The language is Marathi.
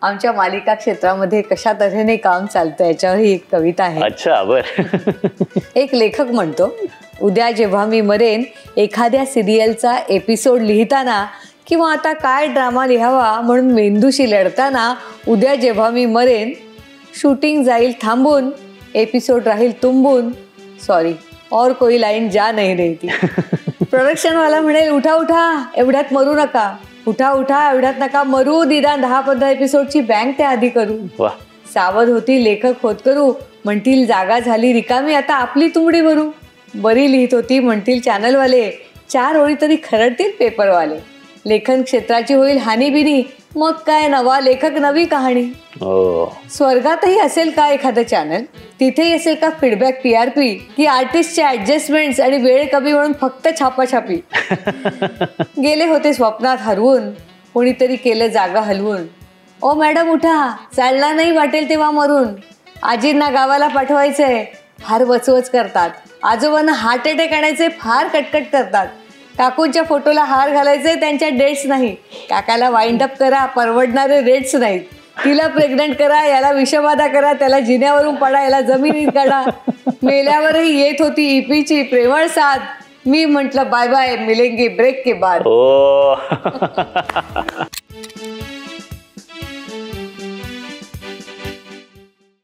आमच्या मालिका क्षेत्रामध्ये कशा तऱ्हेने काम चालतं याच्यावर ही एक कविता आहे. अच्छा, बर. एक लेखक म्हणतो, उद्या जेव्हा मी मरेन, एखाद्या सिरियलचा एपिसोड लिहिताना किंवा आता काय ड्रामा लिहावा म्हणून मेंदूशी लढताना, उद्या जेव्हा मी मरेन, शूटिंग जाईल थांबून, एपिसोड राहील तुंबून, सॉरी और कोई लाईन जा नहीं रही थी. प्रोडक्शन वाला म्हणेल, उठा उठा, एवढ्यात मरू नका, उठा उठा, एवढ्यात नका मरू, निदान 10-15 एपिसोडची बँक त्या आधी करू. सावध होती लेखक होत करू, म्हणतील जागा झाली रिकामी, आता आपली तुंबडी भरू. बरी लिहित होती म्हणतील चॅनलवाले, 4 ओळी तरी खरडतील पेपरवाले. लेखन क्षेत्राची होईल हानीबिनी, मग काय नवा लेखक नवी कहाणी. स्वर्गातही असेल का एखादं चॅनल, तिथेही असेल का फीडबॅक, PRP, की आर्टिस्टचे ऍडजस्टमेंट्स आणि वेळ कमी म्हणून फक्त छापाछापी. गेले होते स्वप्नात हरवून, कोणीतरी केलं जागा हलवून. ओ मॅडम उठा, चालणार नाही वाटेल तेव्हा मरून, आजींना गावाला पाठवायचंय, फार वचवच करतात. आजोबांना हार्ट अटॅक आणायचे, फार कटकट करतात. काकूंच्या फोटोला हार घालायचे, त्यांच्या डेट्स नाही. काकाला वाइंड अप करा, परवडणारे रेट्स नाहीत. तिला प्रेग्नंट करा, याला विषबाधा करा, त्याला जिन्यावरून पडा, याला जमिनीत काढा. मेल्यावरही येत होती EPची प्रेमळ साथ, मी म्हटलं बाय बाय, मिलेंगे ब्रेक के बाद.